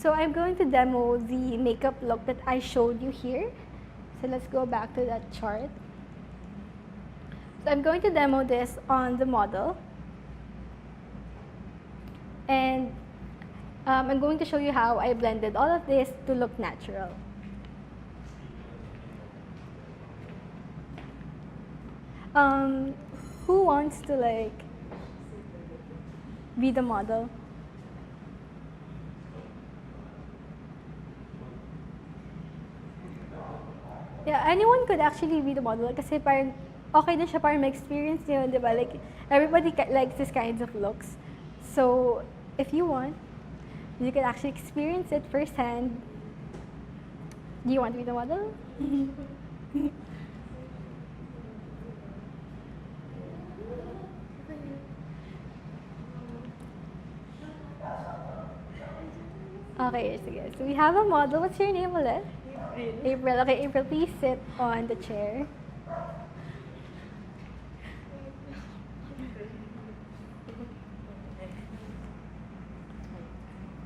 So I'm going to demo the makeup look that I showed you here. So let's go back to that chart. So I'm going to demo this on the model. And I'm going to show you how I blended all of this to look natural. Who wants to like be the model? Yeah, anyone could actually be the model kasi parang okay din siya, parang may experience yun, di ba? Like, everybody likes these kinds of looks. So, if you want, you can actually experience it firsthand. Do you want to be the model? Okay, sige. So we have a model. What's your name ulit? April. Okay, April, please sit on the chair.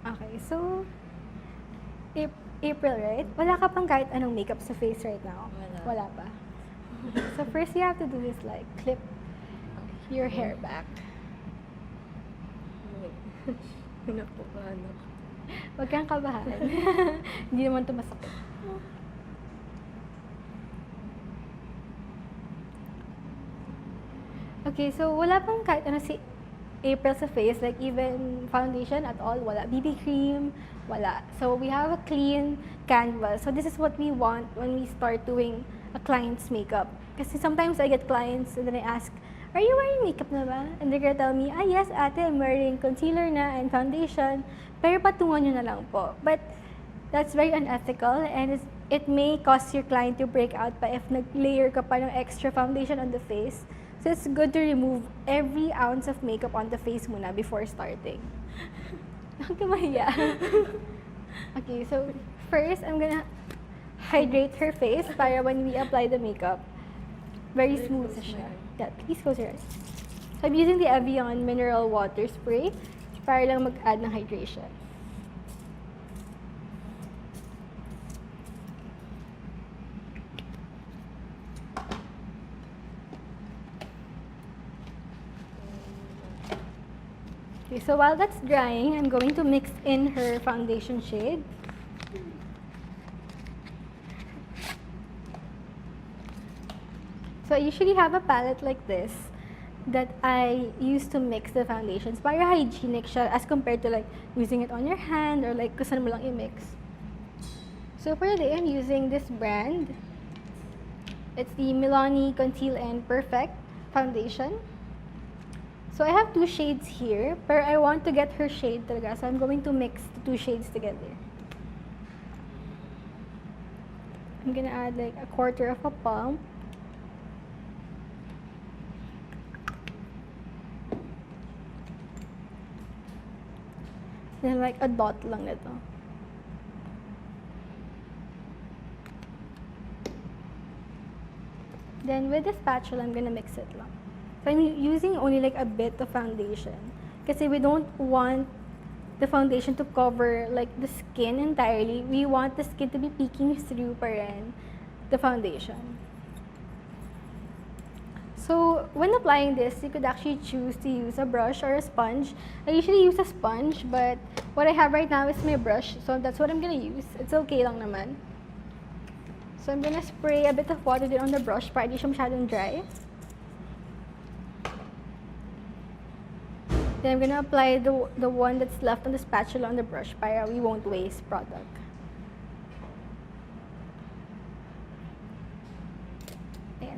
Okay, so April, right? Wala ka pang kahit anong makeup sa face right now? Wala pa. So first you have to do is like clip your hair back. Nakuhaan ako. Huwag kang kabahan. Hindi naman ito masakit. Okay, so wala pang kahit ano si April sa face, like even foundation at all, wala. BB cream, wala. So we have a clean canvas. So this is what we want when we start doing a client's makeup. Kasi sometimes I get clients and then I ask, are you wearing makeup na ba? And they're gonna tell me, yes ate, I'm wearing concealer na and foundation, pero patungan nyo na lang po. But that's very unethical and it may cause your client to break out pa if nag-layer ka pa ng extra foundation on the face. So it's good to remove every ounce of makeup on the face muna before starting. Huwag ka mahiya. Okay, so first I'm gonna hydrate her face para when we apply the makeup, very smooth siya. Yeah, please close your eyes. So I'm using the Evian Mineral Water Spray para lang mag-add ng hydration. Okay, so while that's drying, I'm going to mix in her foundation shade. So I usually have a palette like this that I use to mix the foundations. Para hygienic siya as compared to like using it on your hand or like kung saan mo lang i-mix. So for today, I'm using this brand. It's the Milani Conceal and Perfect Foundation. So I have two shades here, but I want to get her shade talaga. So I'm going to mix the two shades together. I'm gonna add like a quarter of a pump. Then like a dot lang nito. Then with the spatula, I'm gonna mix it lang. So I'm using only like a bit of foundation. Kasi we don't want the foundation to cover like the skin entirely. We want the skin to be peeking through pa rin the foundation. So when applying this, you could actually choose to use a brush or a sponge. I usually use a sponge, but what I have right now is my brush, so that's what I'm gonna use. It's okay lang naman. So I'm gonna spray a bit of water din on the brush para di siya masyadong dry. Then I'm gonna apply the one that's left on the spatula on the brush para we won't waste product.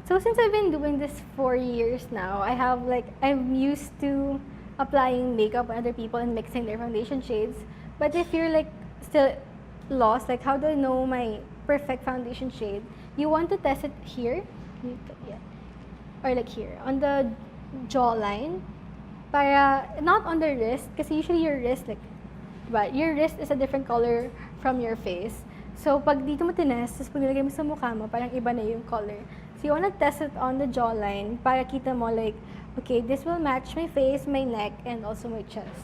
So since I've been doing this for years now, I'm used to applying makeup on other people and mixing their foundation shades. But if you're like still lost, like how do I know my perfect foundation shade? You want to test it here, or like here on the jawline, para not on the wrist, kasi usually your wrist your wrist is a different color from your face. So pag dito mo tinest, tapos pag nilagay mo sa mukha mo, parang iba na yung color. So you want to test it on the jawline para kita mo like, okay, this will match my face, my neck, and also my chest.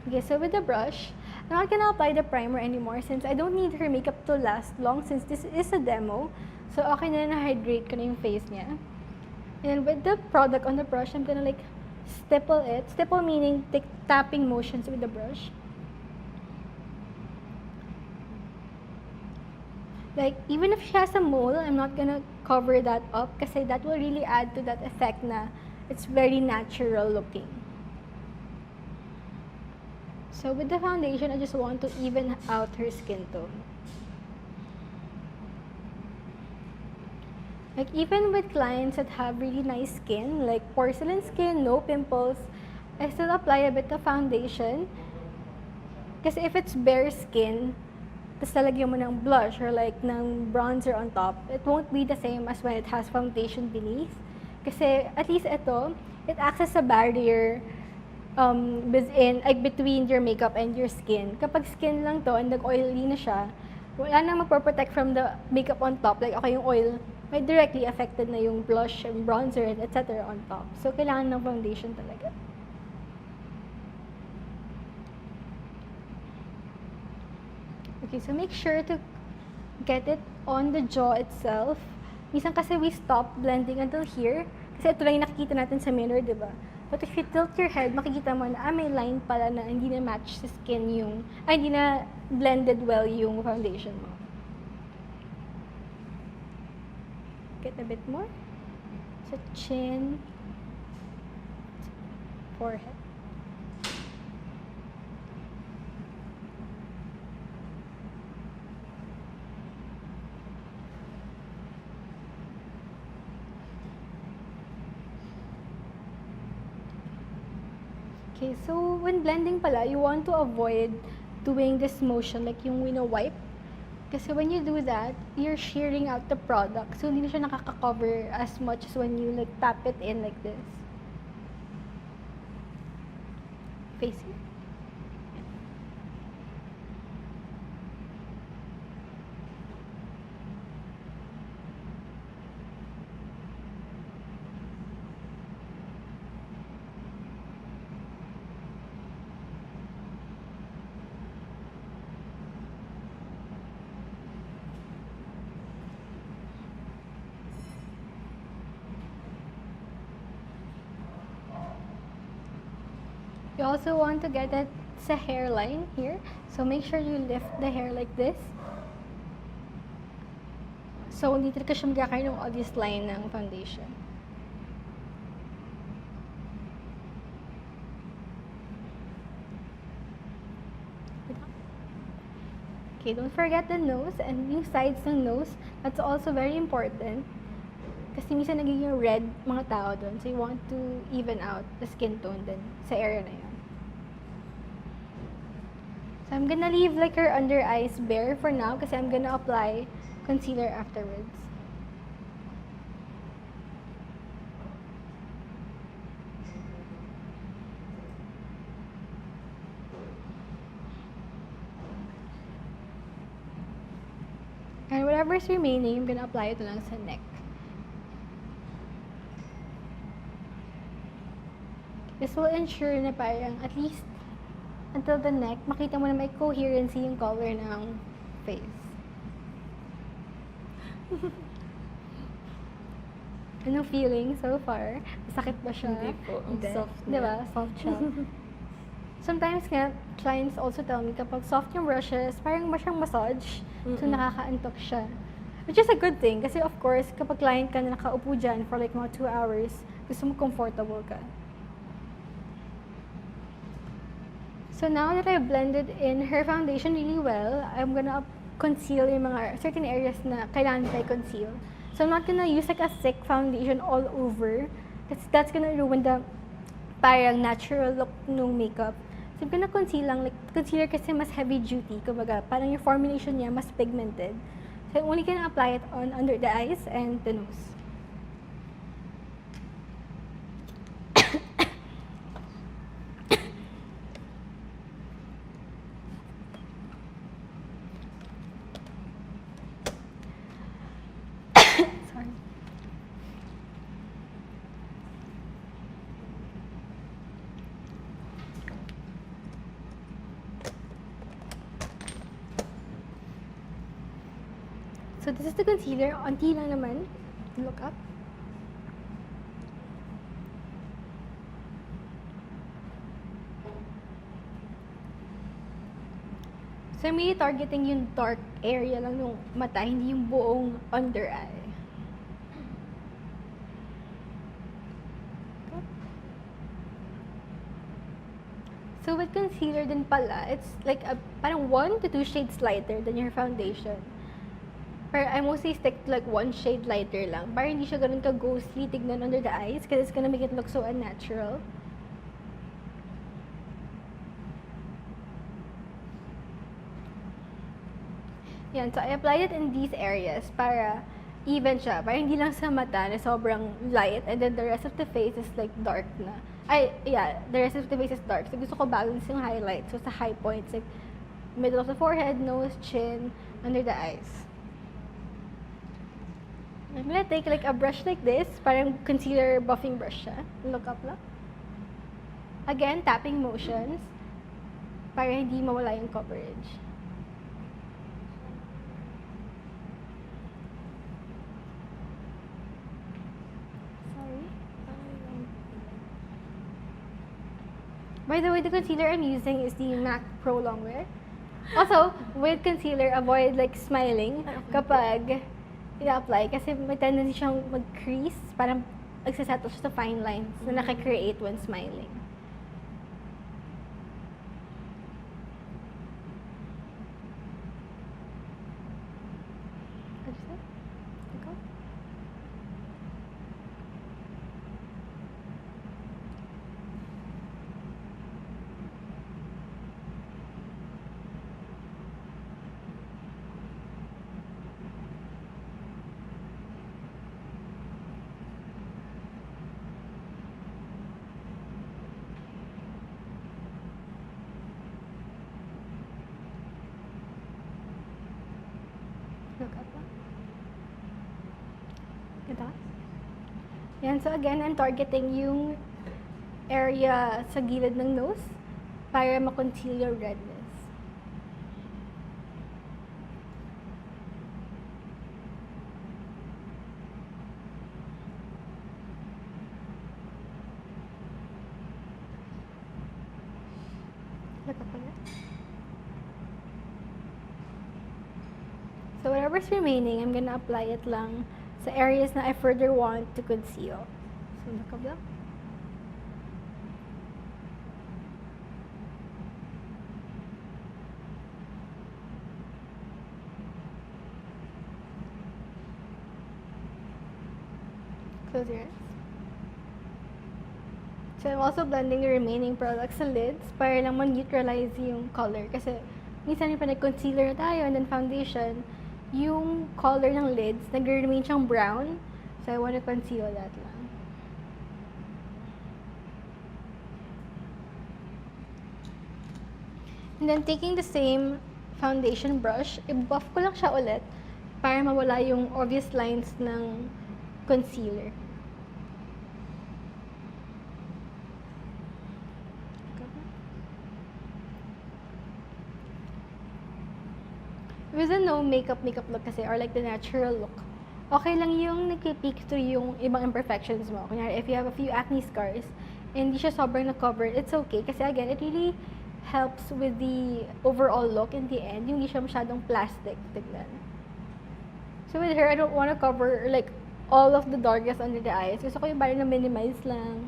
Okay, so with the brush, I'm not gonna apply the primer anymore since I don't need her makeup to last long since this is a demo. So, okay na hydrate ko na yung face niya. And with the product on the brush, I'm gonna like stipple it. Stipple meaning tapping motions with the brush. Like, even if she has a mole, I'm not gonna cover that up kasi that will really add to that effect na it's very natural looking. So with the foundation, I just want to even out her skin tone. Like, even with clients that have really nice skin, like porcelain skin, no pimples, I still apply a bit of foundation. Kasi if it's bare skin, tapos lalagyan mo ng blush or like ng bronzer on top, it won't be the same as when it has foundation beneath. Kasi at least ito, it acts as a barrier between your makeup and your skin. Kapag skin lang to and nag-oily na siya, wala nang magpo-protect from the makeup on top. Like, okay, yung oil, may directly affected na yung blush and bronzer and etc. on top. So, kailangan ng foundation talaga. Okay, so make sure to get it on the jaw itself. Minsan kasi we stop blending until here. Kasi ito lang yung nakikita natin sa mirror, di ba? But if you tilt your head, makikita mo na may line pala na hindi na match sa skin yung, hindi na blended well yung foundation mo. Get a bit more. Sa chin, forehead. Okay, so when blending pala, you want to avoid doing this motion like yung wino-wipe. Kasi when you do that, you're shearing out the product. So, hindi na siya nakaka-cover as much as when you like tap it in like this. Face it. You also want to get it sa hairline here. So make sure you lift the hair like this. So hindi talaga siya magkakaroon ng obvious line ng foundation. Okay, don't forget the nose and yung sides ng nose. That's also very important. Kasi minsan nagiging red mga tao doon. So you want to even out the skin tone din sa area na yun. So I'm gonna leave like her under eyes bare for now kasi I'm gonna apply concealer afterwards. And whatever's remaining, I'm gonna apply ito lang sa neck. This will ensure na parang at least until the neck, makita mo na may coherency yung color ng face. Anong feeling so far? Masakit ba siya? Hindi po. Ang Hindi. soft na. Diba? Soft siya. Sometimes nga, clients also tell me kapag soft yung brushes, parang masyang massage. So nakakaantok siya. Which is a good thing kasi of course, kapag client ka na nakaupo dyan for like mga 2 hours, gusto mo comfortable ka. So now that I've blended in her foundation really well, I'm gonna conceal yung mga certain areas na kailangan tayo conceal. So I'm not gonna use like a thick foundation all over. That's gonna ruin the parang natural look ng makeup. So I'm gonna conceal lang, like concealer kasi mas heavy duty, kumbaga parang yung formulation niya mas pigmented. So I'm only gonna apply it on under the eyes and the nose. Sorry. So this is the concealer. Onti lang naman. Look up. So I'm really targeting yung dark area lang ng mata, hindi yung buong under eye. So with concealer din pala, it's like parang 1 to 2 shades lighter than your foundation. Pero I mostly stick to like 1 shade lighter lang, para hindi siya ganun ka-ghostly tignan under the eyes, because it's gonna make it look so unnatural. Yan, so I applied it in these areas para even siya, para hindi lang sa mata na sobrang light, and then the rest of the face is like dark na. The rest of the face is dark. So gusto ko balance yung highlight. So sa high points, like middle of the forehead, nose, chin, under the eyes. I'm gonna take like a brush like this, parang concealer buffing brush siya. Look up lang. Again, tapping motions, para hindi mawala yung coverage. By the way, the concealer I'm using is the MAC Pro Longwear. Also, with concealer, avoid like smiling kapag ina-apply kasi may tendency siyang mag-crease, parang nagsasettle siya sa fine lines na nakakreate when smiling. Look up lang. Ito. Yan, so again, I'm targeting yung area sa gilid ng nose para ma-conceal your redness. Look up ulit. So whatever's remaining, I'm gonna apply it lang sa areas na I further want to conceal. So look up lang. Close your eyes. So I'm also blending the remaining products sa lids para lang ma-neutralize yung color. Kasi minsan yung nag-concealer tayo and then foundation, yung color ng lids, nag-remain siyang brown. So I want to conceal that lang. And then taking the same foundation brush, i-buff ko lang siya ulit para mawala yung obvious lines ng concealer. With a no makeup look kasi, or like the natural look, okay lang yung nag-peek through yung ibang imperfections mo. Kunyari, if you have a few acne scars, and hindi siya sobrang na-cover, it's okay. Kasi again, it really helps with the overall look in the end. Yung hindi siya masyadong plastic, tignan. So with her, I don't want to cover like all of the darkness under the eyes. Gusto ko yung parang na-minimize lang.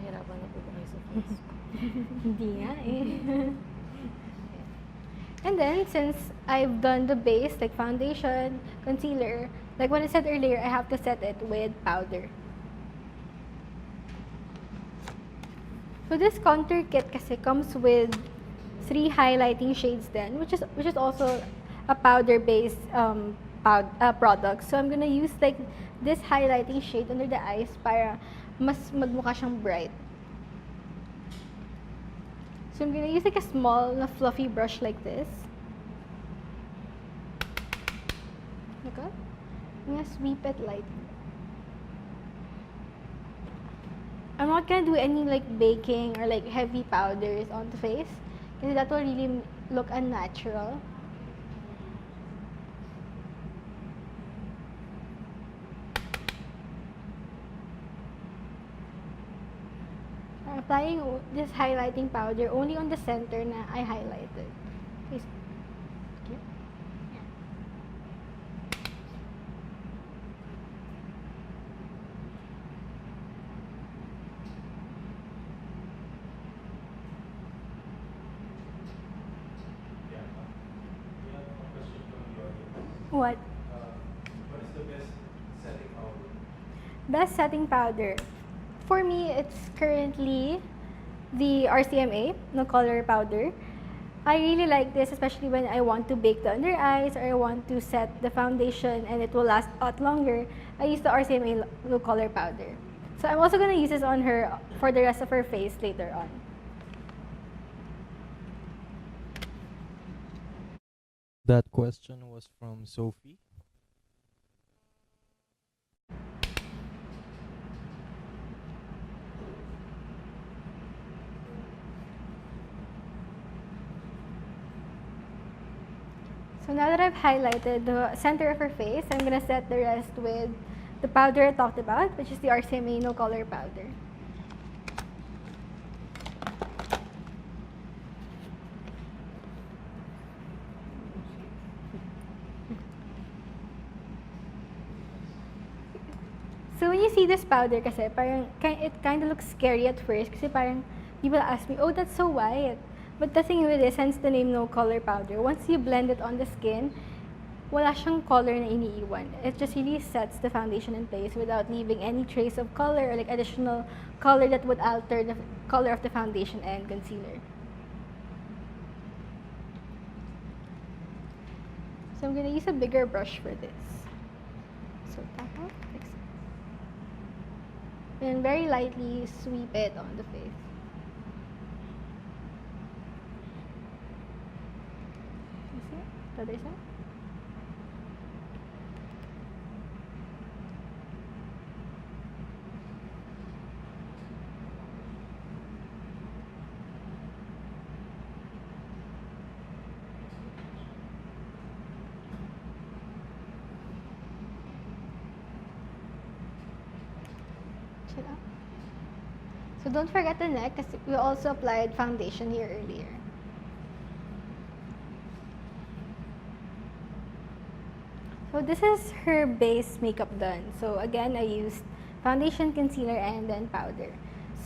Nahirapan na po ba kayo sa face? Hindi nga eh. And then, since I've done the base, like foundation, concealer, like what I said earlier, I have to set it with powder. So this contour kit kasi comes with 3 highlighting shades then, which is also a powder-based product. So I'm gonna use like this highlighting shade under the eyes para mas magmukha siyang bright. So I'm gonna use like a small na fluffy brush like this. Look up. I'm gonna sweep it lightly. I'm not gonna do any like baking or like heavy powders on the face because that will really look unnatural. I'm applying this highlighting powder only on the center na I highlighted. Okay. What? What is the best setting powder? Best setting powder. For me, it's currently the RCMA, no color powder. I really like this, especially when I want to bake the under eyes or I want to set the foundation and it will last a lot longer. I use the RCMA no color powder. So I'm also going to use this on her for the rest of her face later on. That question was from Sophie. So now that I've highlighted the center of her face, I'm going to set the rest with the powder I talked about, which is the RCMA no color powder. So when you see this powder kasi, parang it kind of looks scary at first kasi parang people ask me, oh, that's so white. But the thing with this, hence the name no color powder, once you blend it on the skin, wala siyang color na iniiwan. It just really sets the foundation in place without leaving any trace of color or like additional color that would alter the color of the foundation and concealer. So I'm gonna use a bigger brush for this. So tap out, fix it. And very lightly sweep it on the face. You see it? The other side. Chill out. So don't forget the neck because we also applied foundation here earlier. So this is her base makeup done. So again, I used foundation, concealer, and then powder.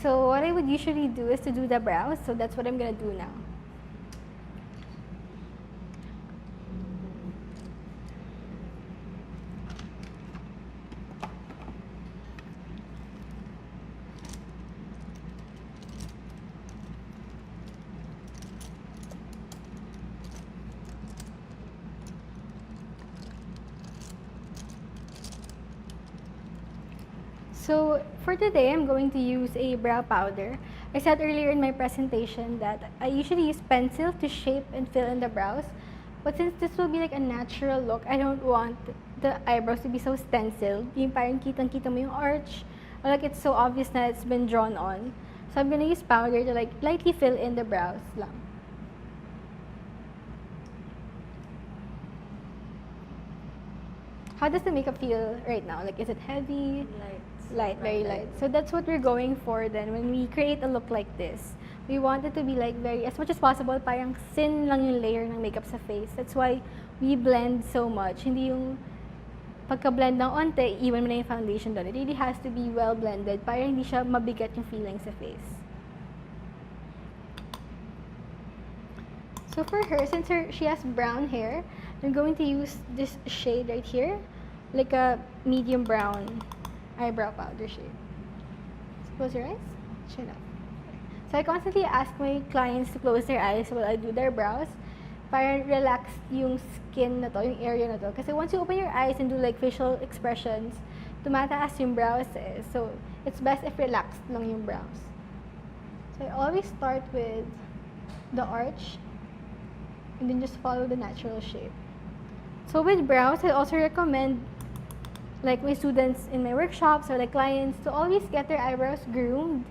So what I would usually do is to do the brows. So that's what I'm gonna do now. So for today, I'm going to use a brow powder. I said earlier in my presentation that I usually use pencil to shape and fill in the brows. But since this will be like a natural look, I don't want the eyebrows to be so stenciled. Yung parang kitang-kita mo yung arch. Or like it's so obvious na it's been drawn on. So I'm gonna use powder to like lightly fill in the brows lang. How does the makeup feel right now? Like, is it heavy? Light, very light. So that's what we're going for then when we create a look like this. We want it to be like very, as much as possible, parang thin lang yung layer ng makeup sa face. That's why we blend so much. Hindi yung pagka-blend ng onte, even mo na yung foundation doon. It really has to be well blended para hindi siya mabigat yung feeling sa face. So for her, since she has brown hair, I'm going to use this shade right here, like a medium brown eyebrow powder shade. So close your eyes, chin up. So I constantly ask my clients to close their eyes while I do their brows para relax yung skin na to, yung area na to. Kasi once you open your eyes and do like facial expressions, tumataas yung brows eh. So it's best if relaxed lang yung brows. So I always start with the arch and then just follow the natural shape. So with brows, I also recommend like my students in my workshops or like clients to always get their eyebrows groomed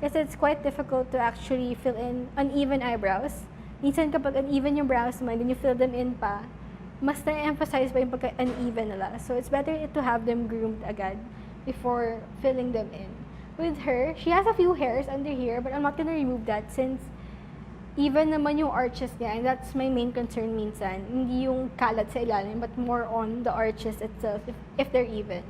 kasi it's quite difficult to actually fill in uneven eyebrows. Minsan kapag uneven yung brows mo and then you fill them in pa, mas na-emphasize pa yung pagka-uneven nila. So it's better to have them groomed agad before filling them in. With her, she has a few hairs under here but I'm not gonna remove that since even naman yung arches niya, and that's my main concern minsan. Hindi yung kalat sa ilalim, but more on the arches itself, if they're even.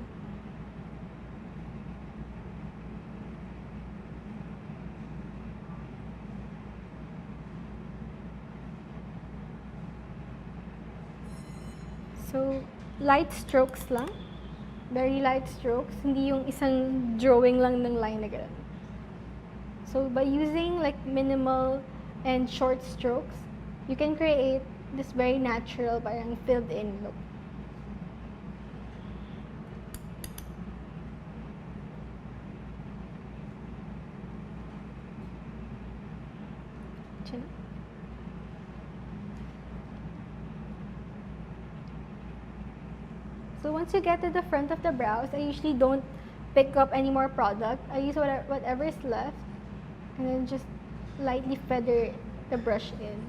So, light strokes lang. Very light strokes. Hindi yung isang drawing lang ng line na ganun. So, by using like minimal and short strokes, you can create this very natural, parang filled in look. Chin. So once you get to the front of the brows, I usually don't pick up any more product. I use whatever is left and then just lightly feather the brush in.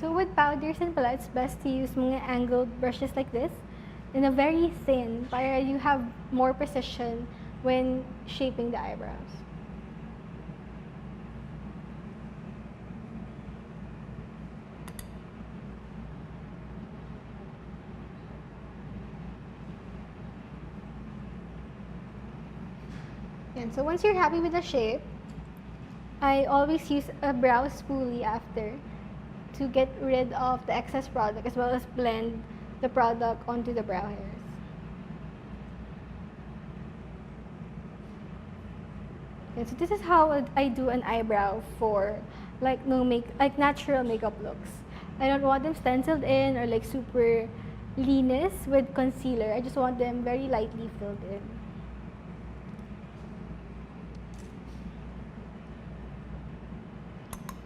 So with powders and pala, it's best to use mga angled brushes like this and a very thin para you have more precision when shaping the eyebrows. And so once you're happy with the shape, I always use a brow spoolie after to get rid of the excess product as well as blend the product onto the brow hairs. And so this is how I do an eyebrow for like natural makeup looks. I don't want them stenciled in or like super linis with concealer. I just want them very lightly filled in.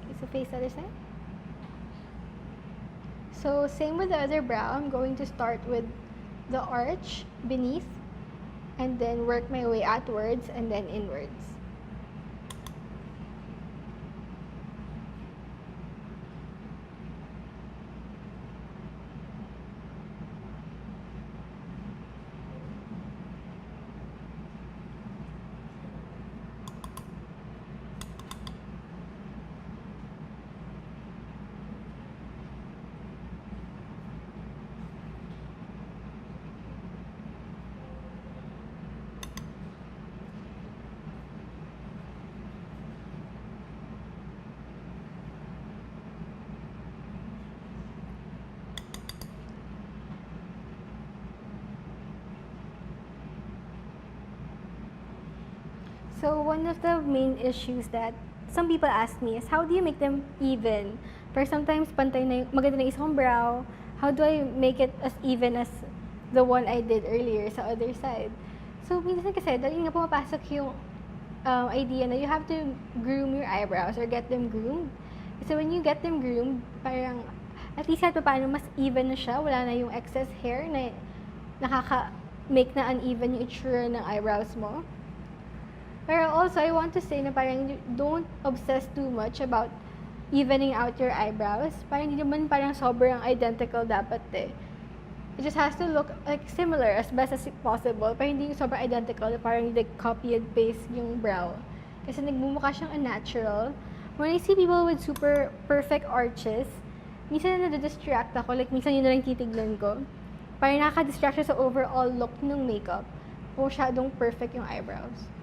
Okay, so face the other side. So same with the other brow, I'm going to start with the arch beneath and then work my way outwards and then inwards. So one of the main issues that some people ask me is how do you make them even? Pero sometimes pantay na maganda na isang brow. How do I make it as even as the one I did earlier sa other side? So minsan kasi dahil nga pumapasok yung idea na you have to groom your eyebrows or get them groomed. So when you get them groomed, parang at least kahit paano mas even na siya, wala na yung excess hair na nakaka-make na uneven yung itsura ng eyebrows mo. Pero also, I want to say na parang don't obsess too much about evening out your eyebrows. Parang hindi naman parang sobrang identical dapat eh. It just has to look like similar as best as possible. Pero hindi yung sobrang identical, parang like copy and paste yung brow. Kasi nagmumukha siyang unnatural. When I see people with super perfect arches, minsan na nadidistract ako. Like minsan yun na lang titignan ko. Parang nakaka-distract siya sa overall look ng makeup. Masyadong perfect yung eyebrows.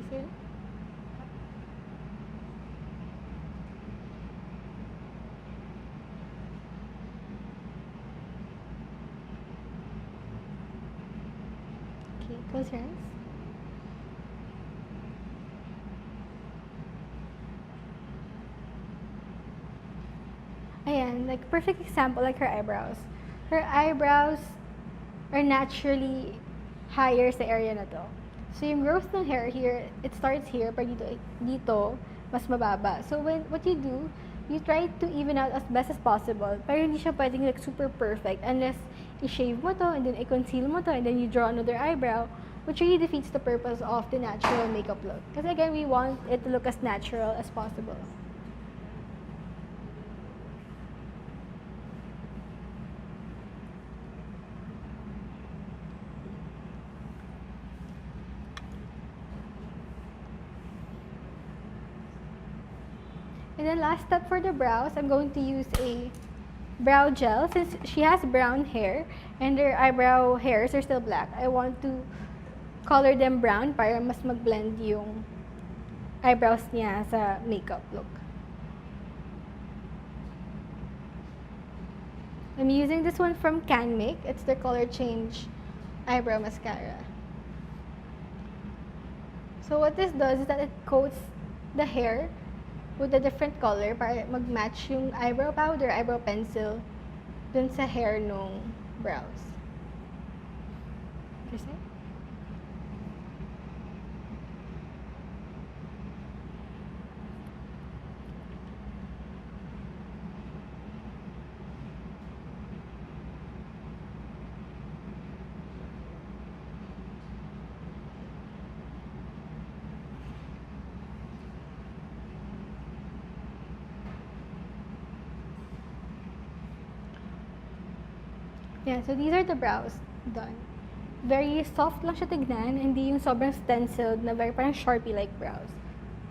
sir. Okay, close your eyes. Ayan, like perfect example, like her eyebrows. Her eyebrows are naturally higher sa area na to. So yung growth ng hair here, it starts here, pero dito, mas mababa. So what you do, you try to even out as best as possible, pero hindi siya pwedeng like super perfect unless i-shave mo to, and then i-conceal mo to, and then you draw another eyebrow, which really defeats the purpose of the natural makeup look. Because again, we want it to look as natural as possible. And then last step for the brows, I'm going to use a brow gel. Since she has brown hair and her eyebrow hairs are still black, I want to color them brown para mas mag-blend yung eyebrows niya sa makeup look. I'm using this one from Can Make. It's the Color Change Eyebrow Mascara. So what this does is that it coats the hair with a different color para mag-match yung eyebrow powder, eyebrow pencil dun sa hair nung brows. Kasi? Yeah, so these are the brows done. Very soft lang siya tignan, hindi yung sobrang stenciled na very parang Sharpie-like brows.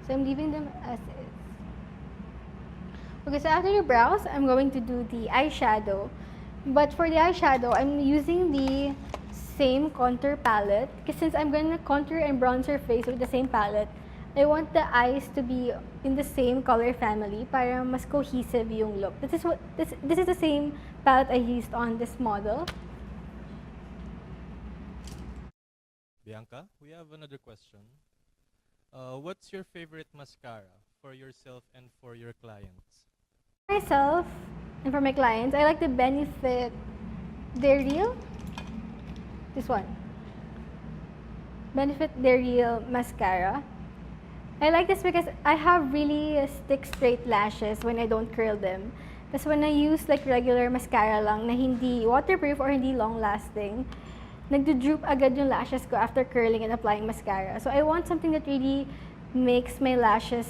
So I'm leaving them as is. Okay, so after the brows, I'm going to do the eyeshadow. But for the eyeshadow, I'm using the same contour palette. Because since I'm going to contour and bronze her face with the same palette, I want the eyes to be in the same color family para mas cohesive yung look. This is the same palette I used on this model. Bianca, we have another question. What's your favorite mascara for yourself and for your clients? For myself and for my clients, I like the Benefit They're Real. This one. Benefit They're Real mascara. I like this because I have really stick straight lashes when I don't curl them. Because when I use like regular mascara lang na hindi waterproof or hindi long lasting, nagdo-droop agad yung lashes ko after curling and applying mascara. So I want something that really makes my lashes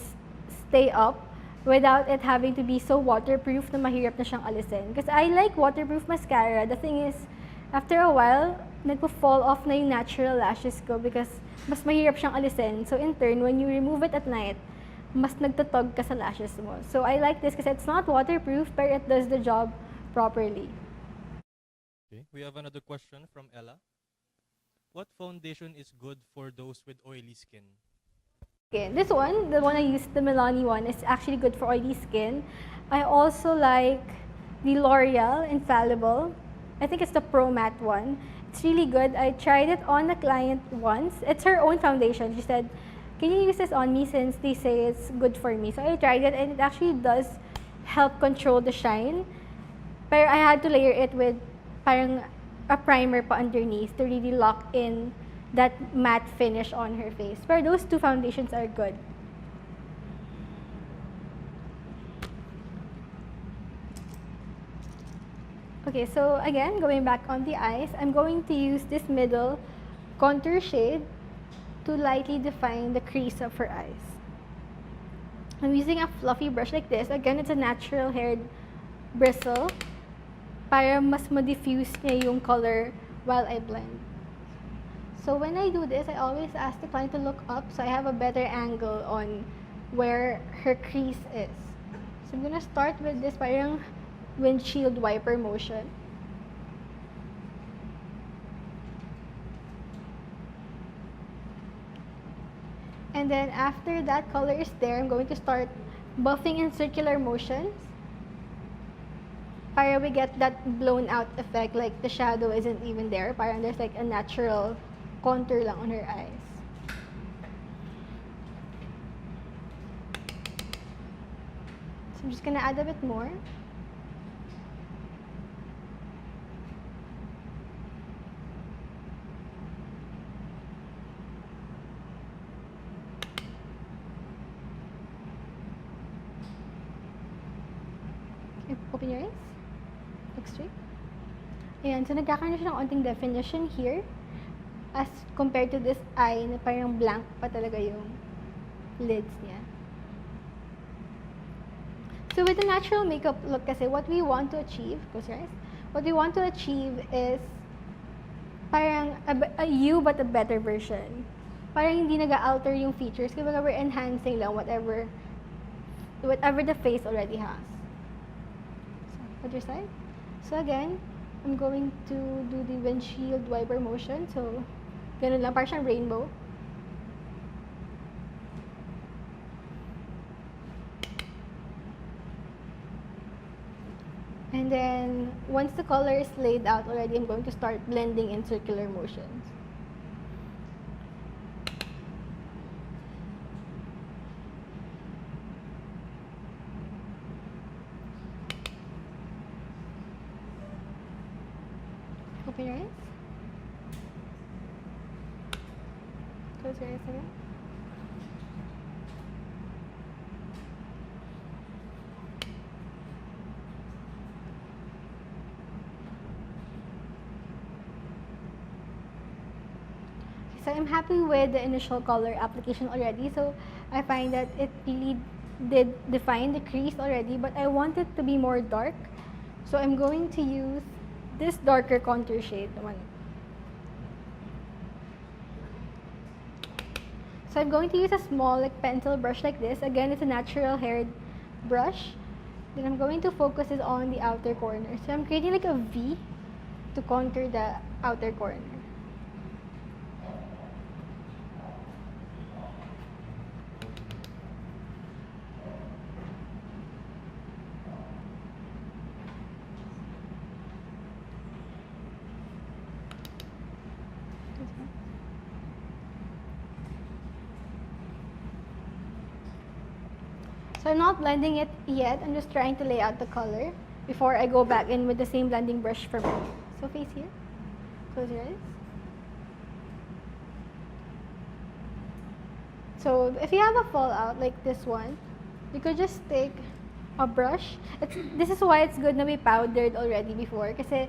stay up without it having to be so waterproof na mahirap na siyang alisin. Because I like waterproof mascara. The thing is, after a while, nagpo-fall off na yung natural lashes ko because mas mahirap siyang alisin. So in turn, when you remove it at night, mas nagtatog ka sa lashes mo. So I like this because it's not waterproof, but it does the job properly. Okay, we have another question from Ella. What foundation is good for those with oily skin? Okay, this one, the one I used, the Milani one, is actually good for oily skin. I also like the L'Oreal Infallible. I think it's the Pro Matte one. It's really good. I tried it on a client once. It's her own foundation. She said, can you use this on me since they say it's good for me? So I tried it and it actually does help control the shine. But I had to layer it with parang a primer pa underneath to really lock in that matte finish on her face. But those two foundations are good. Okay, so again, going back on the eyes, I'm going to use this middle contour shade to lightly define the crease of her eyes. I'm using a fluffy brush like this. Again, it's a natural haired bristle para mas ma-diffuse niya yung color while I blend. So when I do this, I always ask the client to look up so I have a better angle on where her crease is. So I'm gonna start with this parang windshield wiper motion. And then after that color is there, I'm going to start buffing in circular motions para we get that blown out effect, like the shadow isn't even there. Parang there's like a natural contour lang on her eyes. So I'm just gonna add a bit more. Open your eyes. Look straight. Ayan, so nagkakaroon siya ng onting definition here as compared to this eye na parang blank pa talaga yung lids niya. So with the natural makeup look kasi, what we want to achieve, close your eyes, what we want to achieve is parang a you but a better version. Parang hindi nag-alter yung features, kasi we're enhancing lang whatever the face already has. So, other side. So again, I'm going to do the windshield wiper motion. So, ganun lang, parang siyang rainbow. And then, once the color is laid out already, I'm going to start blending in circular motions. Open your eyes. Close your eyes again. So I'm happy with the initial color application already. So I find that it really did define the crease already, but I want it to be more dark. So I'm going to use this darker contour shade naman. So I'm going to use a small like pencil brush like this. Again, it's a natural haired brush. Then I'm going to focus it on the outer corner. So I'm creating like a V to contour the outer corner. So I'm not blending it yet. I'm just trying to lay out the color before I go back in with the same blending brush for me. So face here. Close your eyes. So if you have a fallout like this one, you could just take a brush. This is why it's good na we powdered already before. Kasi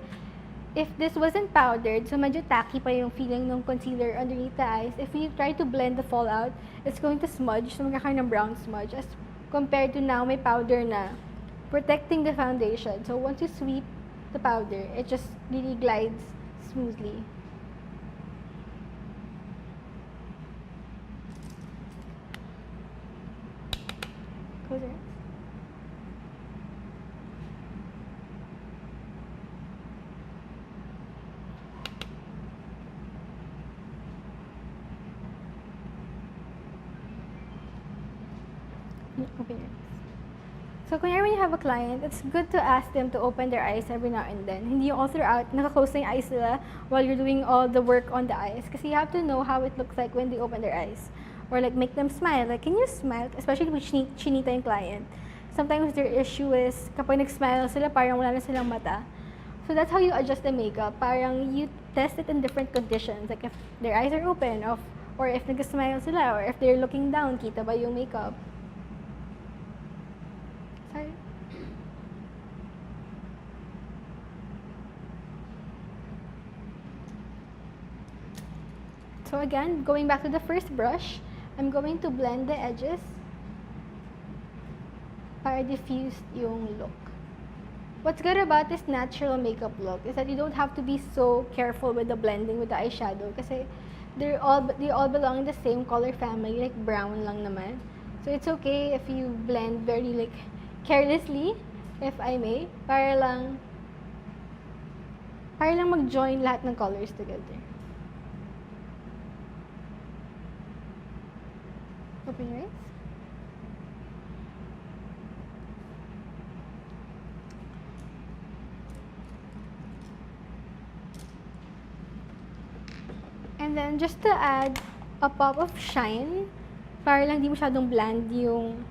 if this wasn't powdered, so medyo tacky pa yung feeling ng concealer underneath the eyes. If you try to blend the fallout, it's going to smudge. So magkakaroon ng brown smudge. As compared to now, may powder na protecting the foundation. So once you sweep the powder, it just really glides smoothly. Close your eyes. Open your eyes. So, when you have a client, it's good to ask them to open their eyes every now and then. Hindi yung all throughout, naka-close na yung eyes nila while you're doing all the work on the eyes. Kasi you have to know how it looks like when they open their eyes. Or like, make them smile. Like, can you smile? Especially with chinita yung client. Sometimes their issue is, kapag nag-smile sila, parang wala na silang mata. So, that's how you adjust the makeup. Parang you test it in different conditions. Like, if their eyes are open, or if nag-smile sila, or if they're looking down, kita ba yung makeup? Sorry. So again, going back to the first brush, I'm going to blend the edges para diffuse yung look. What's good about this natural makeup look is that you don't have to be so careful with the blending with the eyeshadow kasi they all belong in the same color family, like brown lang naman. So it's okay if you blend very like carelessly, if I may, para lang mag-join lahat ng colors together. Open your eyes. And then just to add a pop of shine, para lang di masyadong bland yung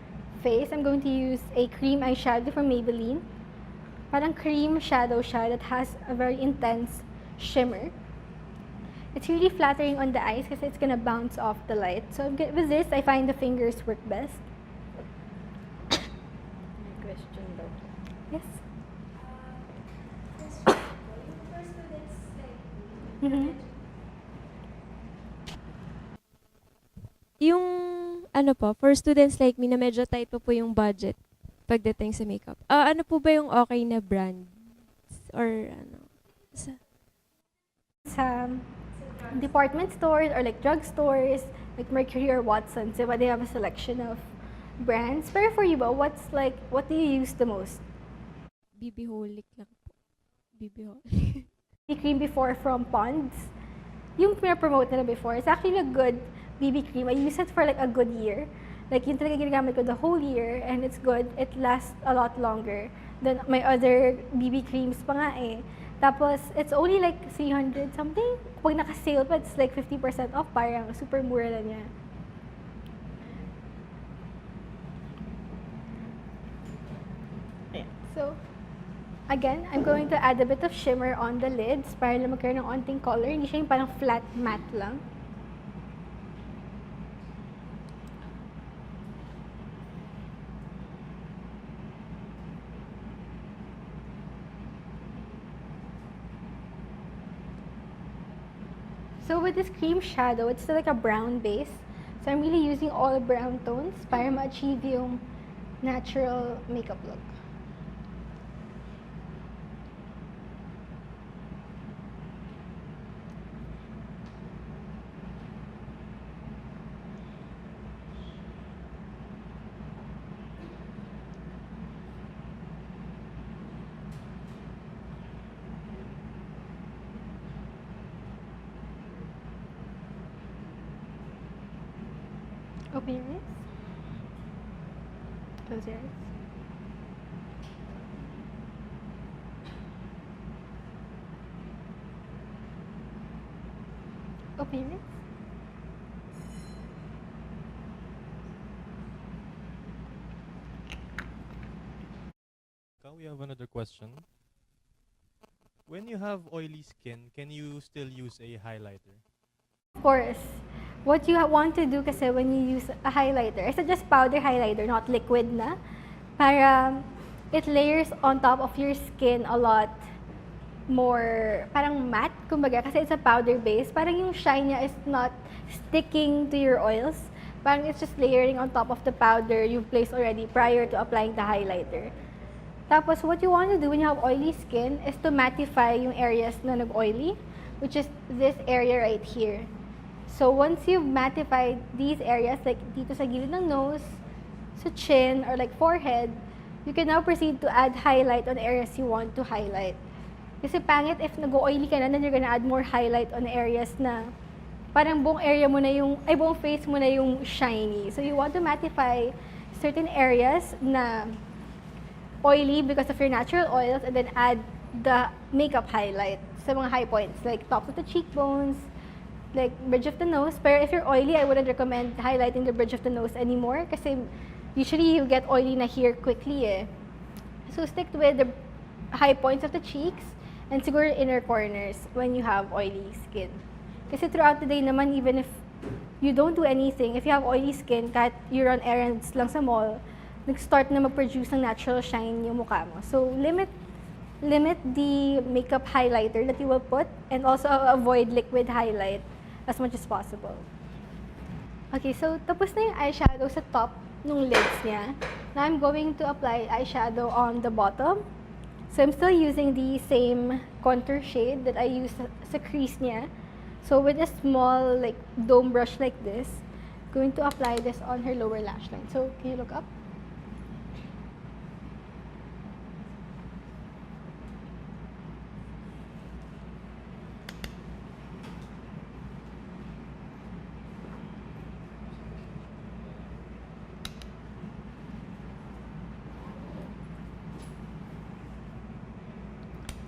face, I'm going to use a cream eyeshadow from Maybelline. Parang cream shadow siya that has a very intense shimmer. It's really flattering on the eyes because it's gonna bounce off the light. So with this, I find the fingers work best. May question daw. Yes. Yung, ano po, for students like me na medyo tight pa po yung budget pagdating sa makeup. Ano po ba yung okay na brands? Or ano? Sa department stores or like drugstores, like Mercury or Watson's, diba, they have a selection of brands. Pero for you ba, what do you use the most? BB Holic lang po. BB Holic. Cream before from Ponds. Yung pinapromote nila before, it's actually a good BB cream. I use it for like a good year. Like yun talaga ginagamit ko the whole year and it's good. It lasts a lot longer than my other BB creams pa nga eh. Tapos, it's only like 300 something. Pag naka-sale pa, it's like 50% off. Parang super mura na niya. So, again, I'm going to add a bit of shimmer on the lids para lang magkaroon ng onting color. Hindi siya yung parang flat matte lang. So with this cream shadow, it's still like a brown base. So I'm really using all brown tones para ma-achieve yung natural makeup look. Open your eyes. Close your eyes. Open your eyes. We have another question. When you have oily skin, can you still use a highlighter? Of course, what you want to do kasi when you use a highlighter, I suggest powder highlighter, not liquid na, para it layers on top of your skin a lot more, parang matte, kumbaga, kasi it's a powder base. Parang yung shine niya is not sticking to your oils. Parang it's just layering on top of the powder you've placed already prior to applying the highlighter. Tapos, what you want to do when you have oily skin is to mattify yung areas na nag-oily, which is this area right here. So, once you've mattified these areas, like dito sa gilid ng nose, sa chin, or like forehead, you can now proceed to add highlight on areas you want to highlight. Kasi pangit if nag-oily ka na, then you're gonna add more highlight on areas na parang buong area mo na yung, ay buong face mo na yung shiny. So, you want to mattify certain areas na oily because of your natural oils and then add the makeup highlight sa mga high points like tops of the cheekbones, like bridge of the nose. Pero if you're oily, I wouldn't recommend highlighting the bridge of the nose anymore kasi usually you get oily na here quickly eh. So stick with the high points of the cheeks and siguro inner corners when you have oily skin. Kasi throughout the day naman, even if you don't do anything, if you have oily skin, kahit you run errands lang sa mall, nag-start na mag-produce ng natural shine yung mukha mo. So, limit the makeup highlighter that you will put and also avoid liquid highlight as much as possible. Okay, so tapos na yung eyeshadow sa top ng lids niya. Now, I'm going to apply eyeshadow on the bottom. So, I'm still using the same contour shade that I used sa crease niya. So, with a small like dome brush like this, I'm going to apply this on her lower lash line. So, can you look up?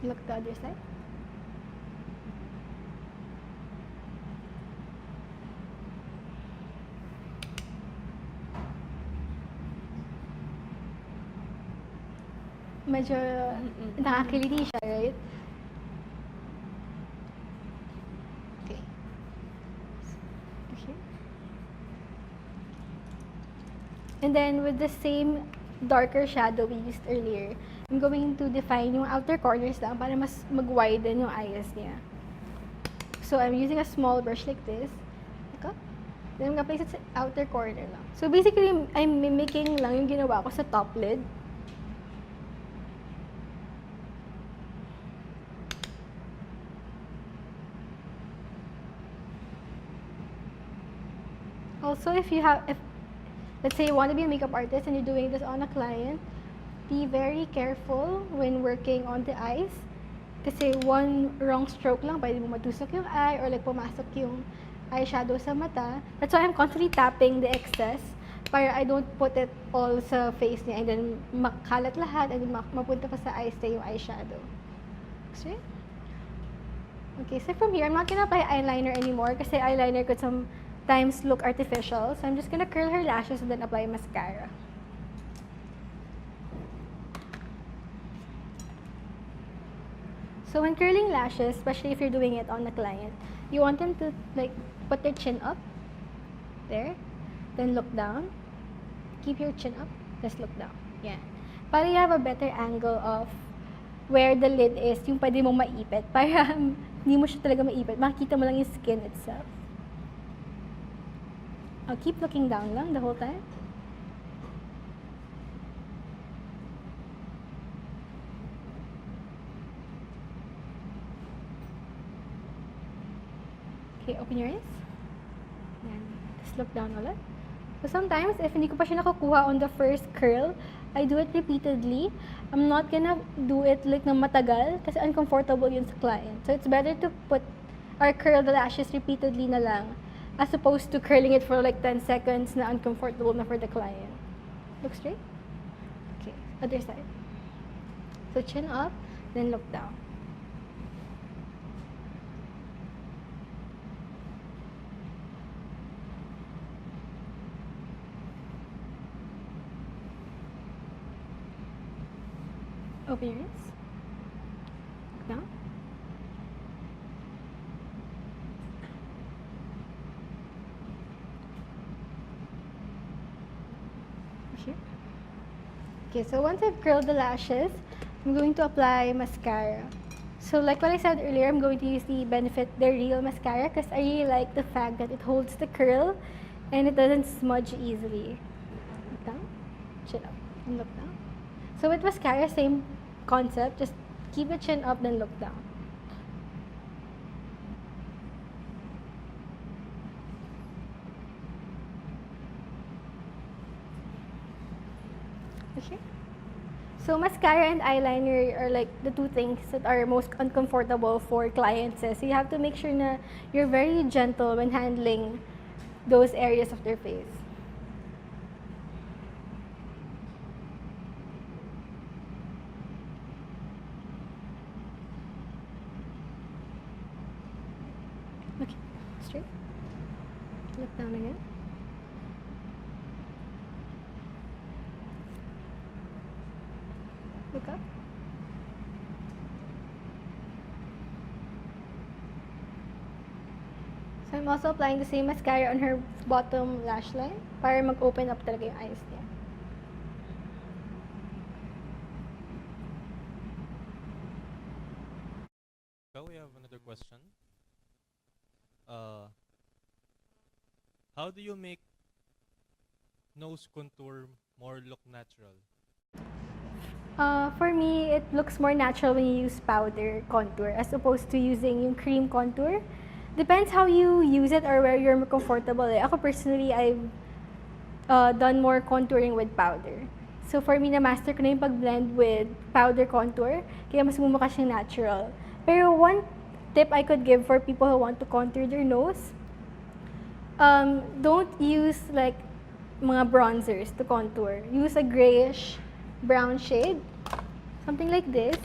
Look the other side. Medyo nakakiliti siya, right? Okay. Okay. And then with the same darker shadow we used earlier, I'm going to define yung outer corners lang para mas mag-widen yung eyes niya. So I'm using a small brush like this. Okay? Then I'm gonna place it sa outer corner lang. So basically, I'm mimicking lang yung ginawa ko sa top lid. Also, if let's say you want to be a makeup artist and you're doing this on a client, be very careful when working on the eyes. Kasi one wrong stroke lang, pwede mo matusok yung eye or like pumasok yung eyeshadow sa mata. That's why I'm constantly tapping the excess para I don't put it all sa face niya and then makalat lahat and then mapunta pa sa eyes niya yung eyeshadow. See? Okay, so from here, I'm not gonna apply eyeliner anymore kasi eyeliner could sometimes look artificial. So I'm just gonna curl her lashes and then apply mascara. So when curling lashes, especially if you're doing it on a client, you want them to like put their chin up, there, then look down. Keep your chin up, just look down. Yeah. Para you have a better angle of where the lid is, yung pwede mong maipit. Para hindi mo siya talaga maipit, makikita mo lang yung skin itself. I'll keep looking down lang the whole time. Okay, open your eyes. Yan. Just look down ulit. So sometimes, if hindi ko pa siya nakukuha on the first curl, I do it repeatedly. I'm not gonna do it like ng matagal kasi uncomfortable yun sa client. So it's better to put or curl the lashes repeatedly na lang as opposed to curling it for like 10 seconds na uncomfortable na for the client. Look straight. Okay, other side. So chin up, then look down. Open your eyes. Look down. Here. Okay, so once I've curled the lashes, I'm going to apply mascara. So like what I said earlier, I'm going to use the Benefit the Real mascara because I really like the fact that it holds the curl and it doesn't smudge easily. Look down, chin up, and look down. So with mascara, same concept, just keep the chin up, then look down. Okay. So mascara and eyeliner are like the two things that are most uncomfortable for clients. So you have to make sure na you're very gentle when handling those areas of their face. Okay, straight. Look down again. Look up. So I'm also applying the same mascara on her bottom lash line para mag-open up talaga yung eyes niya. So we have another question. How do you make nose contour more look natural? For me, it looks more natural when you use powder contour as opposed to using yung cream contour. Depends how you use it or where you're more comfortable. Ako personally, I've done more contouring with powder. So for me, na-master ko na yung pag-blend with powder contour, kaya mas mumukha siyang natural. Pero one tip I could give for people who want to contour their nose, don't use like mga bronzers to contour. Use a grayish brown shade, something like this.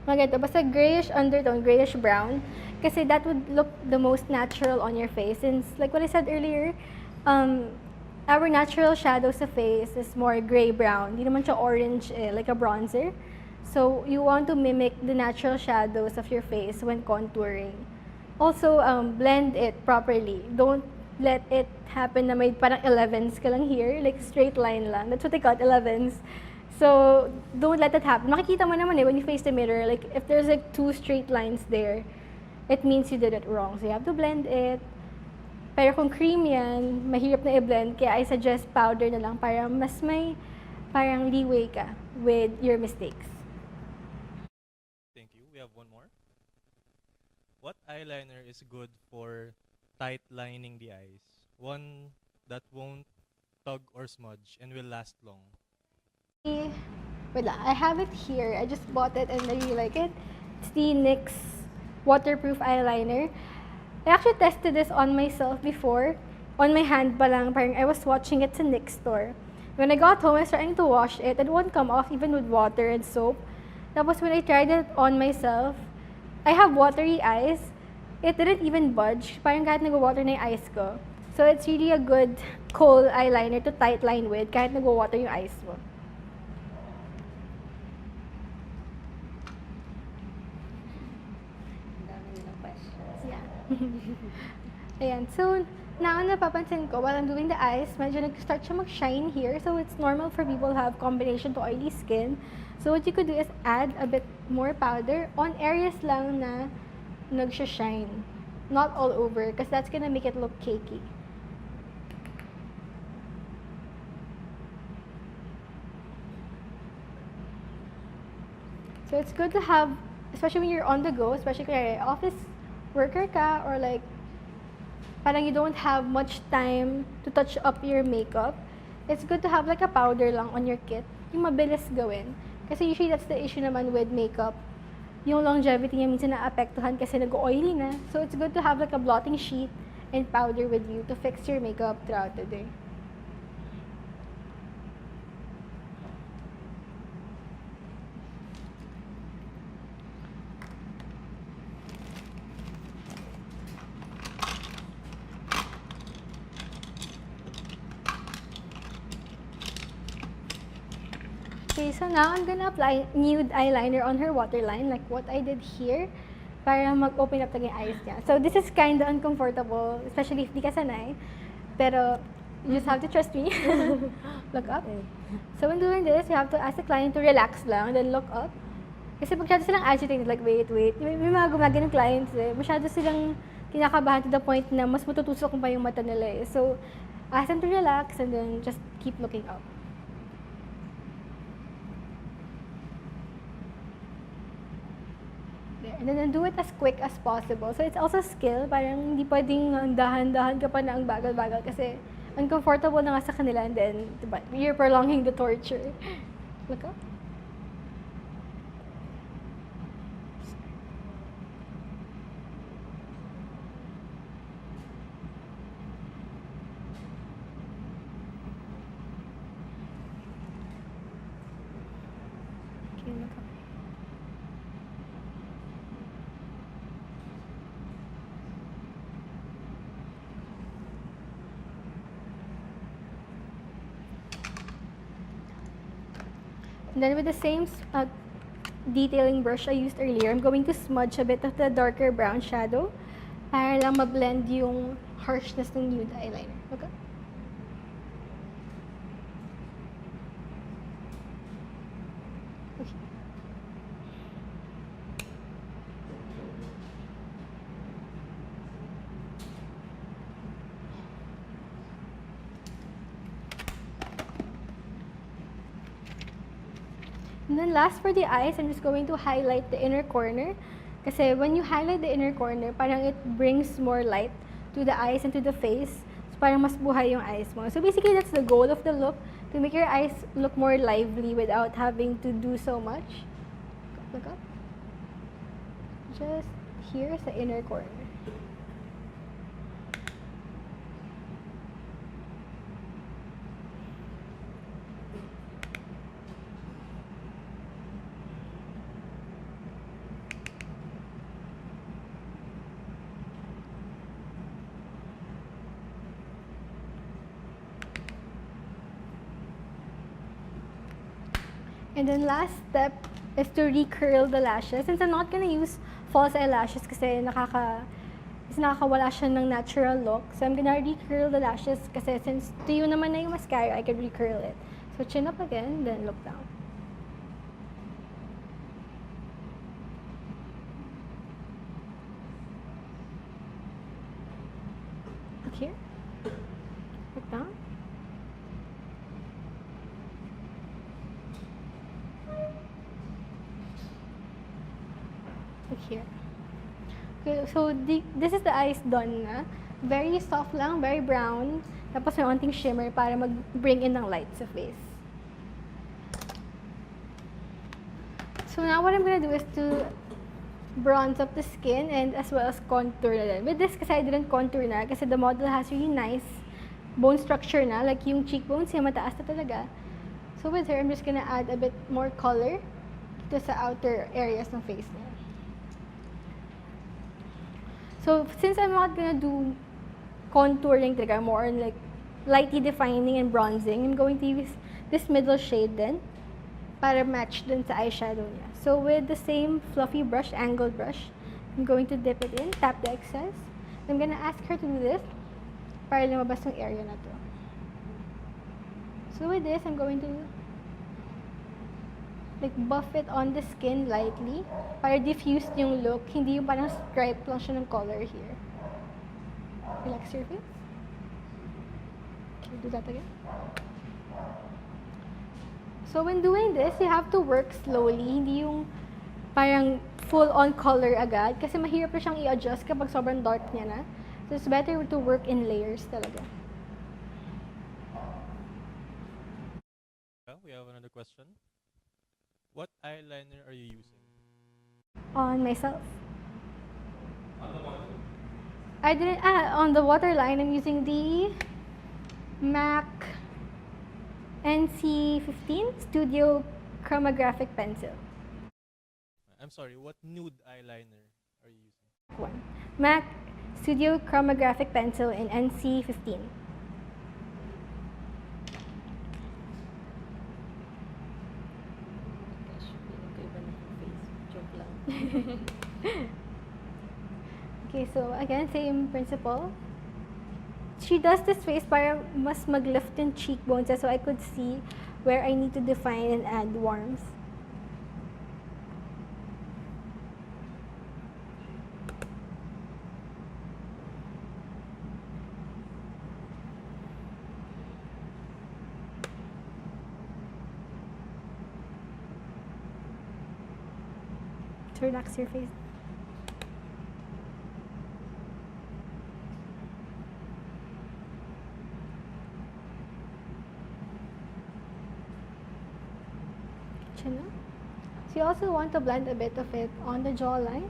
Maganda. Basta grayish undertone, grayish brown. Kasi that would look the most natural on your face. Since, like what I said earlier, our natural shadow sa face is more gray-brown. Hindi naman siya orange, like a bronzer. So, you want to mimic the natural shadows of your face when contouring. Also, blend it properly. Don't let it happen na may parang 11s ka lang here, like straight line lang. That's what they call it, 11s. So, don't let that happen. Makikita mo naman when you face the mirror, like if there's like 2 straight lines there, it means you did it wrong. So, you have to blend it. Pero kung cream yan, mahirap na i-blend, kaya I suggest powder na lang para mas may parang leeway ka with your mistakes. Thank you. We have one more. What eyeliner is good for tight lining the eyes? One that won't tug or smudge and will last long. Wait lang, I have it here. I just bought it and I really like it. It's the NYX waterproof eyeliner. I actually tested this on myself before. On my hand pa lang, parang I was watching it sa NYX store. When I got home, I was trying to wash it. It won't come off even with water and soap. Tapos when I tried it on myself, I have watery eyes. It didn't even budge. Parang kahit nag-water na yung eyes ko. So it's really a good kohl eyeliner to tight line with kahit nag-water yung eyes mo. Ang dami nilang questions. Yeah. Ayan. So, now napapansin ko while I'm doing the eyes, medyo nag-start siya mag-shine here. So, it's normal for people who have combination to oily skin. So, what you could do is add a bit more powder on areas lang na nag-shine. Not all over, because that's gonna make it look cakey. So, it's good to have, especially when you're on the go, especially kung you're office worker ka or like parang you don't have much time to touch up your makeup, it's good to have like a powder lang on your kit, yung mabilis gawin. Kasi usually that's the issue naman with makeup. Yung longevity niya minsan naapektuhan kasi nag-oily na. So it's good to have like a blotting sheet and powder with you to fix your makeup throughout the day. Okay, so now I'm gonna apply nude eyeliner on her waterline, like what I did here, para mag-open up yung eyes niya. So this is kinda uncomfortable, especially if di ka sanay. Pero you just have to trust me. Look up. So when doing this, you have to ask the client to relax lang, and then look up. Kasi masyado silang agitated, like wait. May mga gumagano clients eh. Masyado silang kinakabahan to the point na mas matutusok pa yung mata nila eh. So ask them to relax and then just keep looking up. And then do it as quick as possible. So it's also skill. Parang hindi pwedeng dahan-dahan ka pa na ang bagal-bagal kasi uncomfortable na nga sa kanila and then diba, you're prolonging the torture. Look up. Okay, look up. And then with the same detailing brush I used earlier, I'm going to smudge a bit of the darker brown shadow para lang ma-blend yung harshness ng nude eyeliner. Okay? Okay. And then last for the eyes, I'm just going to highlight the inner corner. Kasi when you highlight the inner corner, parang it brings more light to the eyes and to the face. So parang mas buhay yung eyes mo. So basically, that's the goal of the look, to make your eyes look more lively without having to do so much. Look up. Just here is the inner corner. And then last step is to recurl the lashes. Since I'm not gonna use false eyelashes kasi nakakawala siya ng natural look. So I'm gonna recurl the lashes kasi since tuyo naman na yung mascara, I can recurl it. So chin up again, then look down. Look here. Look down. Look here. Okay, so this is the eyes done na. Very soft lang, very brown. Tapos may onting shimmer para mag-bring in ng light sa face. So now what I'm gonna do is to bronze up the skin and as well as contour na din. With this, kasi I didn't contour na kasi the model has really nice bone structure na. Like yung cheekbones, yung mataas na talaga. So with her, I'm just gonna add a bit more color dito sa outer areas ng face niya. So since I'm not gonna do contouring talaga, more on like lightly defining and bronzing, I'm going to use this middle shade then para match dun sa eyeshadow niya. So with the same fluffy brush, angled brush, I'm going to dip it in, tap the excess. I'm gonna ask her to do this para lumabas yung area na to. So with this, I'm going to like buff it on the skin lightly para diffuse yung look, hindi yung parang stripe lang siya ng color here. Relax your face. Okay, do that again. So when doing this, you have to work slowly, hindi yung parang full-on color agad kasi mahirap na siyang i-adjust kapag sobrang dark niya na. So it's better to work in layers talaga. We have another question. What eyeliner are you using? On myself. I didn't, on the waterline, I'm using the MAC NC15 Studio Chromographic Pencil. I'm sorry, what nude eyeliner are you using? One. MAC Studio Chromographic Pencil in NC15. Gosh, pinagkaiba na yung face. Joke lang. Okay, so again, same principle. She does this face para mas mag-lift yung cheekbones so I could see where I need to define and add warmth. To relax your face. Chin up. So you also want to blend a bit of it on the jawline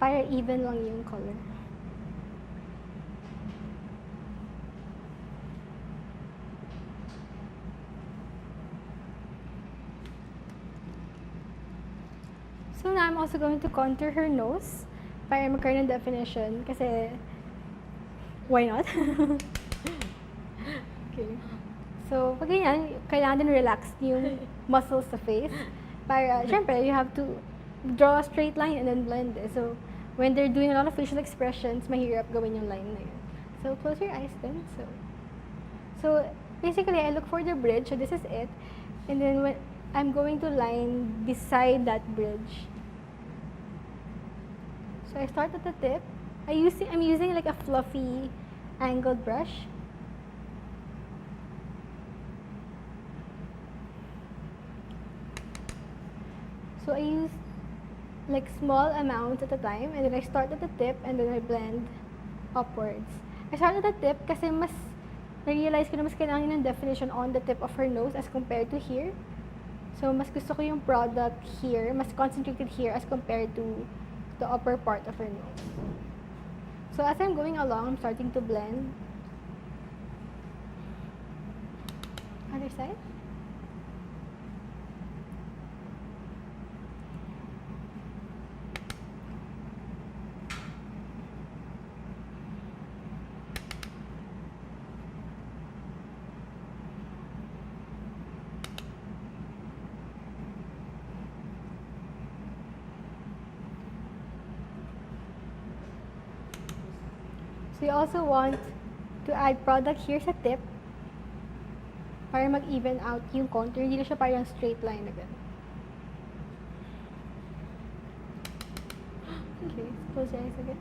para even lang yung color. So now I'm also going to contour her nose para magkaroon ng definition kasi why not? Okay. So pag ganyan, kailangan din relax yung muscles sa face para, syempre, you have to draw a straight line and then blend it. So when they're doing a lot of facial expressions, mahirap gawin yung line na yun. So close your eyes then. So basically, I look for the bridge. So this is it. And then when I'm going to line beside that bridge. So I start at the tip. I'm using like a fluffy angled brush. So I use like small amounts at a time and then I start at the tip and then I blend upwards. I start at the tip kasi mas na-realize ko na mas kailangan ng definition on the tip of her nose as compared to here. So mas gusto ko yung product here, mas concentrated here as compared to the upper part of her nose. So as I'm going along, I'm starting to blend. Other side. So you also want to add product here sa tip para mag-even out yung contour. Hindi na siya parang straight line agad. Okay, close your eyes again.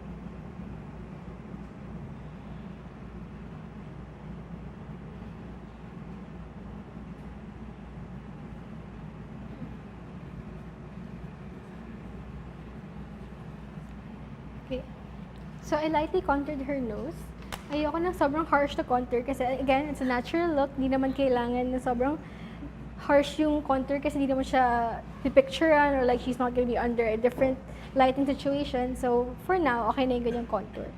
Okay. So I lightly contoured her nose. Ayoko ng sobrang harsh na contour kasi again, it's a natural look. Di naman kailangan na sobrang harsh yung contour kasi di naman siya pipicturean or like she's not gonna be under a different lighting situation. So for now, okay na yung ganyang contour.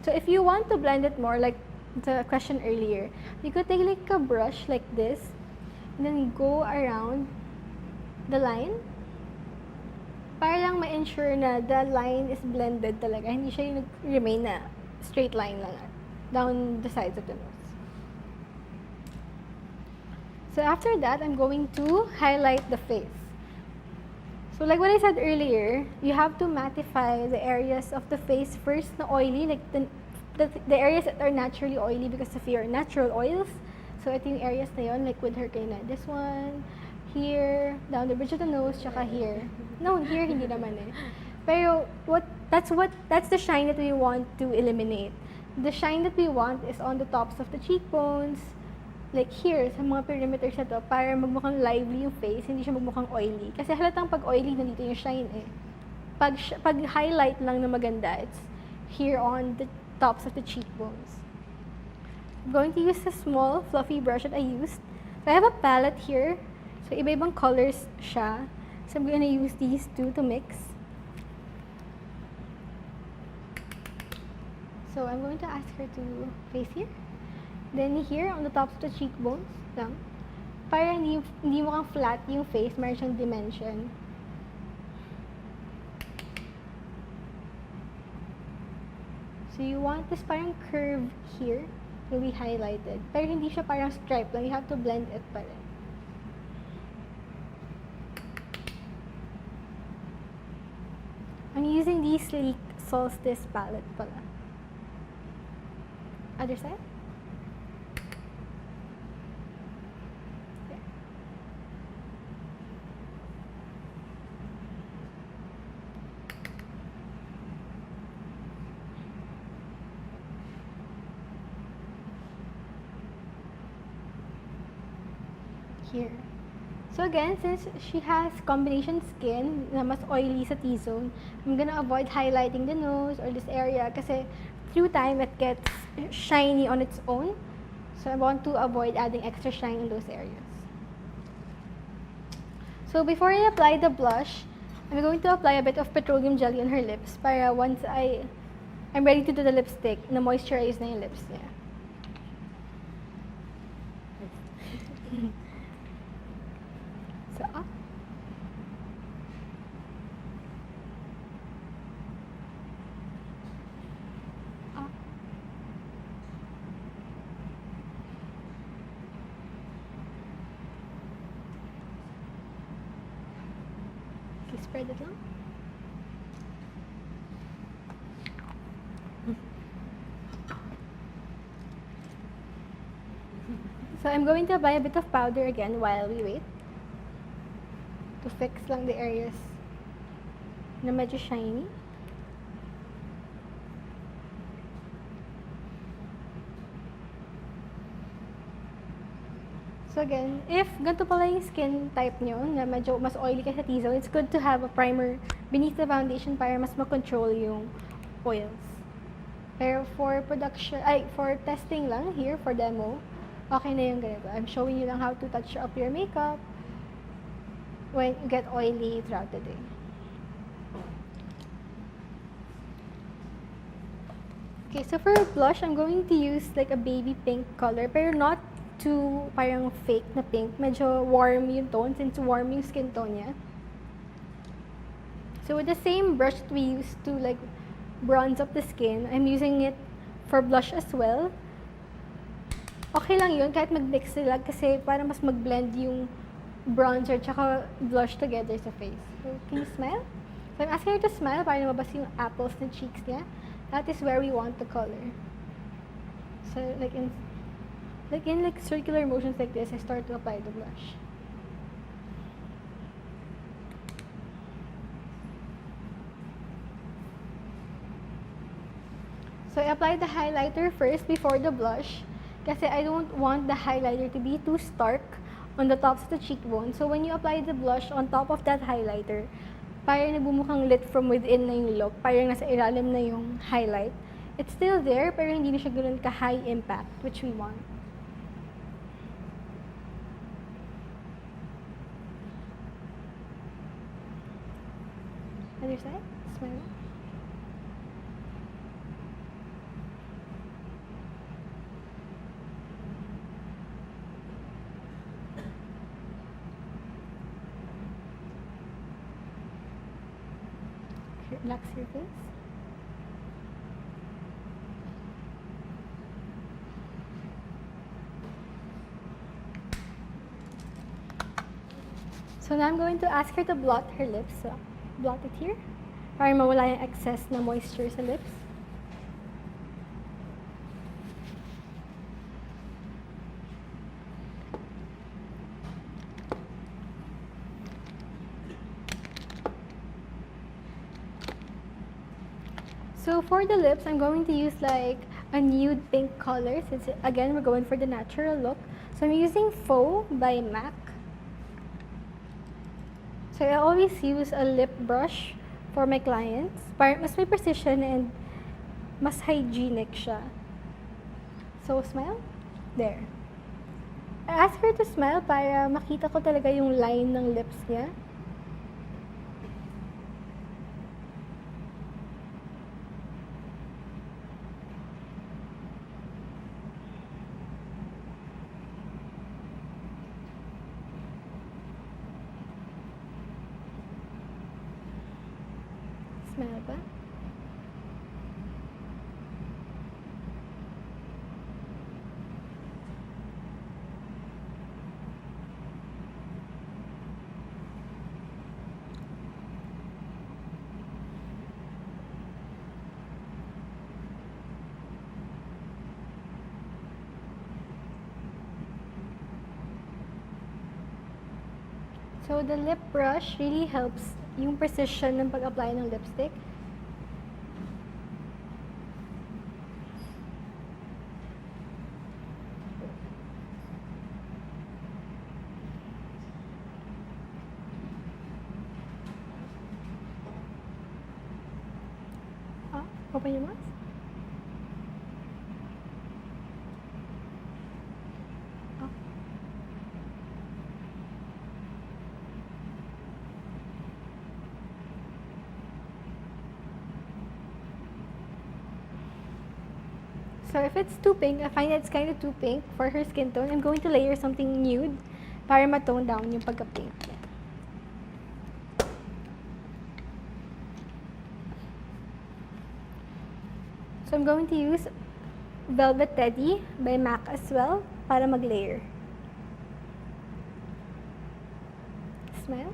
So if you want to blend it more, like the question earlier, you could take like a brush like this and then go around the line para lang ma-ensure na the line is blended talaga. Hindi siya yung remain na straight line lang down the sides of the nose. So after that, I'm going to highlight the face. So like what I said earlier, you have to mattify the areas of the face first na oily, like the areas that are naturally oily because of your natural oils. So ito yung areas na yun, like with her kanina. This one, here, down the bridge of the nose, tsaka here. No, here hindi naman eh. Pero that's the shine that we want to eliminate. The shine that we want is on the tops of the cheekbones, like here, sa mga perimeters na to, para magmukhang lively yung face, hindi siya magmukhang oily. Kasi halatang pag oily, nandito yung shine eh. Pag highlight lang na maganda, it's here on the tops of the cheekbones. I'm going to use a small, fluffy brush that I used. So I have a palette here. So iba-ibang colors siya. So I'm gonna use these two to mix. So I'm going to ask her to face here. Then here, on the tops of the cheekbones lang. Para hindi mo kang flat yung face, meron siyang dimension. So you want this parang curve here to be highlighted. Pero hindi siya parang stripe lang. You have to blend it pa rin. I'm using the Sleek Solstice palette pala. Other side? Here. So again, since she has combination skin na mas oily sa T-zone, I'm gonna avoid highlighting the nose or this area kasi through time it gets shiny on its own. So I want to avoid adding extra shine in those areas. So before I apply the blush, I'm going to apply a bit of petroleum jelly on her lips para once I'm ready to do the lipstick, na moisturize na yung lips niya. So up. Up. Okay, spread it lang. So I'm going to apply a bit of powder again while we wait. To fix lang the areas na medyo shiny. So again, if ganito pala yung skin type nyo, na medyo mas oily kasi T-zone, it's good to have a primer beneath the foundation para mas makontrol yung oils. Pero for testing lang here, for demo, okay na yung ganito. I'm showing you lang how to touch up your makeup when you get oily throughout the day. Okay, so for blush, I'm going to use like a baby pink color, pero not too parang fake na pink. Medyo warm yung tone, since warm yung skin tone niya. So with the same brush that we used to like bronze up the skin, I'm using it for blush as well. Okay lang yun, kahit mag-mix sila kasi para mas mag-blend yung bronzer tsaka blush together sa face. So, can you smile? So, I'm asking her to smile para lumabas yung apples ng cheeks niya. that is where we want the color. So in circular motions like this, I start to apply the blush. So I apply the highlighter first before the blush kasi I don't want the highlighter to be too stark on the tops of the cheekbone. So when you apply the blush on top of that highlighter, parang nagbumukhang lit from within na yung look, parang nasa ilalim na yung highlight. It's still there, pero hindi na siya ganun ka-high impact, which we want. Other side, smile. Relax your face. So now I'm going to ask her to blot her lips. So blot it here para mawala yung excess na moisture sa lips. So for the lips, I'm going to use like a nude pink color since again we're going for the natural look. So I'm using Faux by MAC. So I always use a lip brush for my clients. Para mas may precision and mas hygienic siya. So smile. There. I ask her to smile para makita ko talaga yung line ng lips niya. Smile ba? So the lip brush really helps yung precision ng pag-apply ng lipstick. Open your mouth. So if it's too pink, I find it's kind of too pink for her skin tone, I'm going to layer something nude para ma-tone down yung pagka-pink niya. So I'm going to use Velvet Teddy by MAC as well para mag-layer. Smile.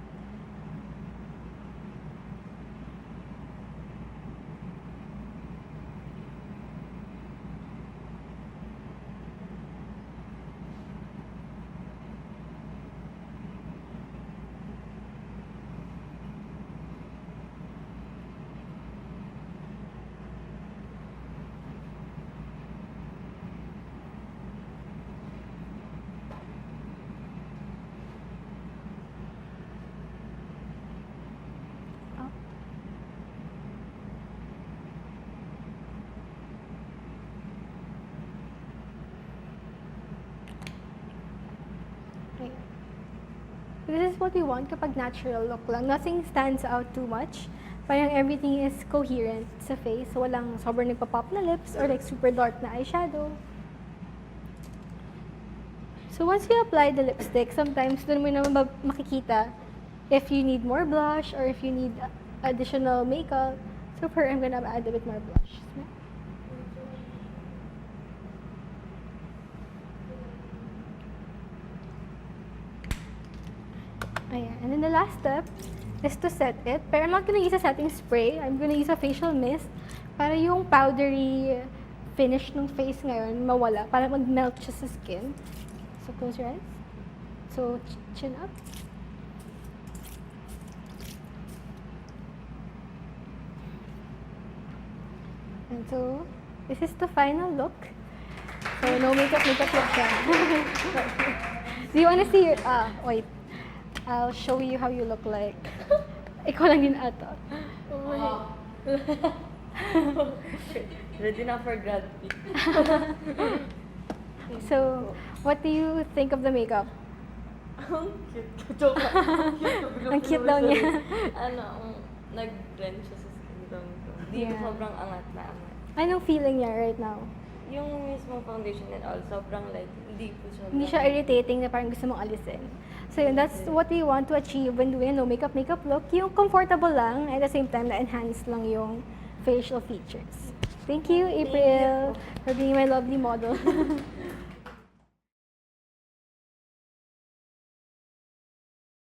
This is what we want kapag natural look lang. Nothing stands out too much. Parang everything is coherent sa face. So, walang sobrang nagpa-pop na lips or like super dark na eyeshadow. So, once you apply the lipstick, sometimes dun mo naman makikita if you need more blush or if you need additional makeup. So, for her, I'm gonna add a bit more blush. Ayan. And then the last step is to set it. But I'm not going to use a setting spray. I'm going to use a facial mist Para yung powdery finish ng face ngayon mawala, para mag-melt siya sa skin. So close your eyes. So chin up. And so this is the final look. So no makeup look siya. Do you wanna see your, wait. I'll show you how you look like. Ikaw lang din ata. Ready na for grad pic. So, what do you think of the makeup? Ang cute. Joke lang. Ang cute daw niya. Nag-blend siya sa skin tone ko. Di Yeah. sobrang angat na angat. Anong feeling niya right now? Yung mismo foundation and all, sobrang like, hindi po siya. Hindi siya irritating na parang gusto mong alisin. So yun, that's what we want to achieve when doing a no makeup look. Yung comfortable lang, at the same time na-enhance lang yung facial features. Thank you, April, for being my lovely model.